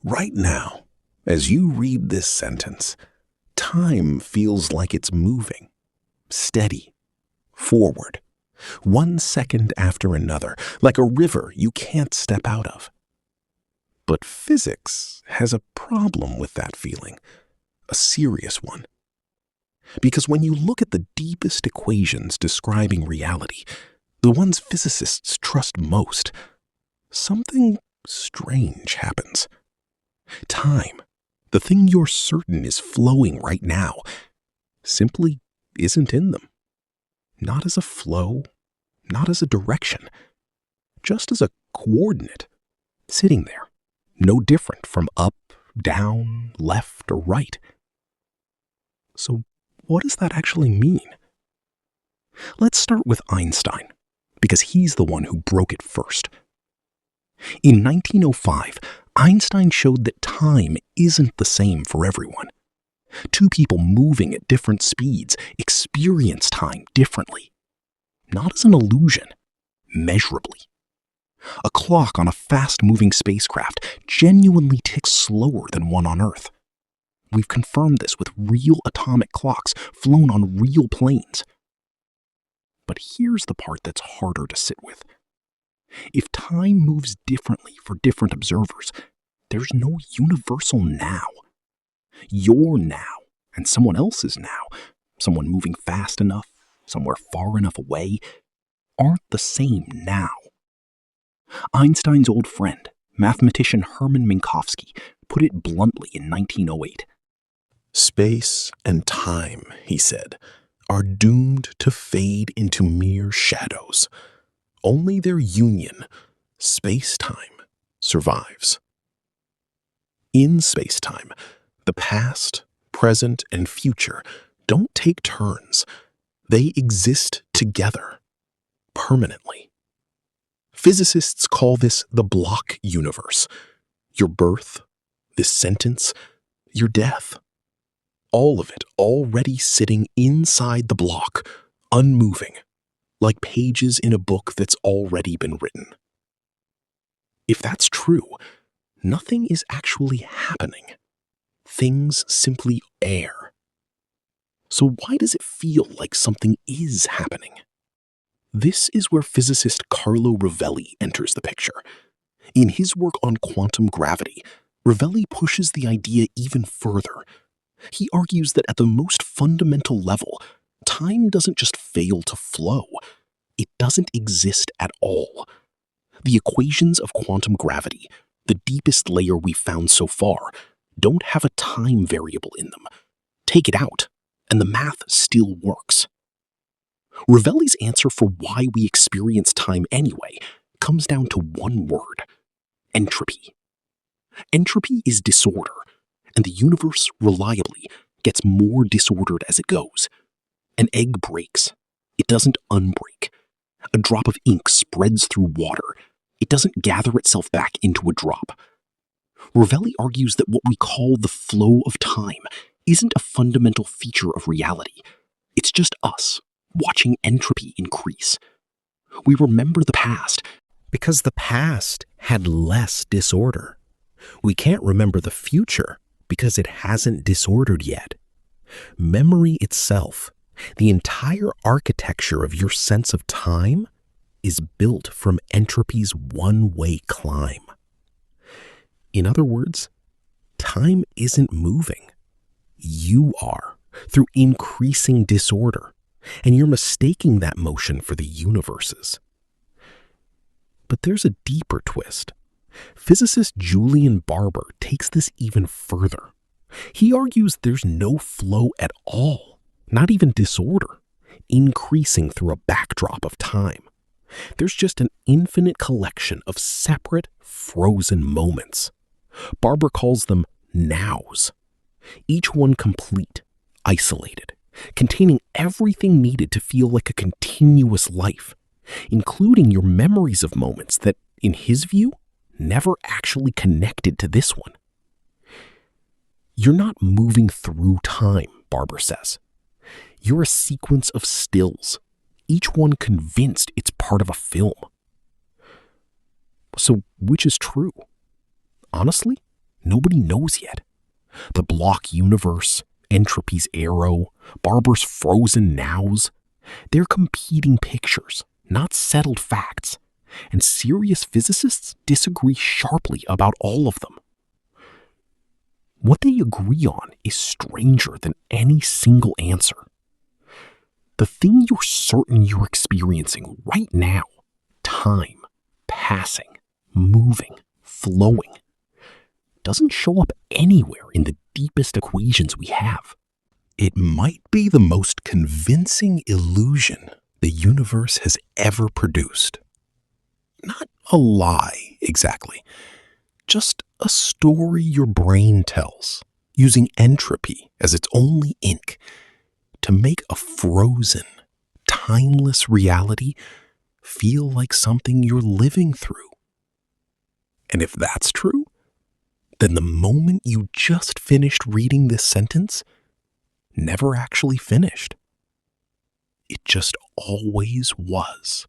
Right now, as you read this sentence, time feels like it's moving, steady, forward, 1 second after another, like a river you can't step out of. But physics has a problem with that feeling, a serious one. Because when you look at the deepest equations describing reality, the ones physicists trust most, something strange happens. Time, the thing you're certain is flowing right now, simply isn't in them. Not as a flow, not as a direction, just as a coordinate, sitting there, no different from up, down, left, or right. So what does that actually mean? Let's start with Einstein, because he's the one who broke it first. In 1905, Einstein showed that time isn't the same for everyone. Two people moving at different speeds experience time differently. Not as an illusion, measurably. A clock on a fast-moving spacecraft genuinely ticks slower than one on Earth. We've confirmed this with real atomic clocks flown on real planes. But here's the part that's harder to sit with. If time moves differently for different observers, there's no universal now. Your now and someone else's now, someone moving fast enough, somewhere far enough away, aren't the same now. Einstein's old friend, mathematician Hermann Minkowski, put it bluntly in 1908. Space and time, he said, are doomed to fade into mere shadows. Only their union, space-time, survives. In space-time, the past, present, and future don't take turns. They exist together, permanently. Physicists call this the block universe. Your birth, this sentence, your death. All of it already sitting inside the block, unmoving, like pages in a book that's already been written. If that's true, nothing is actually happening. Things simply air. So why does it feel like something is happening? This is where physicist Carlo Rovelli enters the picture. In his work on quantum gravity, Rovelli pushes the idea even further. He argues that at the most fundamental level, time doesn't just fail to flow. It doesn't exist at all. The equations of quantum gravity, the deepest layer we've found so far, don't have a time variable in them. Take it out, and the math still works. Rovelli's answer for why we experience time anyway comes down to one word: entropy. Entropy is disorder, and the universe reliably gets more disordered as it goes. An egg breaks. It doesn't unbreak. A drop of ink spreads through water. It doesn't gather itself back into a drop. Rovelli argues that what we call the flow of time isn't a fundamental feature of reality. It's just us watching entropy increase. We remember the past Because the past had less disorder. We can't remember the future because it hasn't disordered yet. Memory itself, the entire architecture of your sense of time, is built from entropy's one-way climb. In other words, time isn't moving. You are, through increasing disorder, and you're mistaking that motion for the universe's. But there's a deeper twist. Physicist Julian Barbour takes this even further. He argues there's no flow at all, not even disorder, increasing through a backdrop of time. There's just an infinite collection of separate, frozen moments. Barbour calls them nows, each one complete, isolated, containing everything needed to feel like a continuous life, including your memories of moments that, in his view, never actually connected to this one. You're not moving through time, Barbour says. You're a sequence of stills, each one convinced it's part of a film. So which is true? Honestly, nobody knows yet. The block universe, entropy's arrow, Barbour's frozen nows. They're competing pictures, not settled facts, and serious physicists disagree sharply about all of them. What they agree on is stranger than any single answer. The thing you're certain you're experiencing right now, time, passing, moving, flowing, doesn't show up anywhere in the deepest equations we have. It might be the most convincing illusion the universe has ever produced. Not a lie, exactly. Just a story your brain tells, using entropy as its only ink to make a frozen, timeless reality feel like something you're living through. And if that's true, then the moment you just finished reading this sentence never actually finished. It just always was.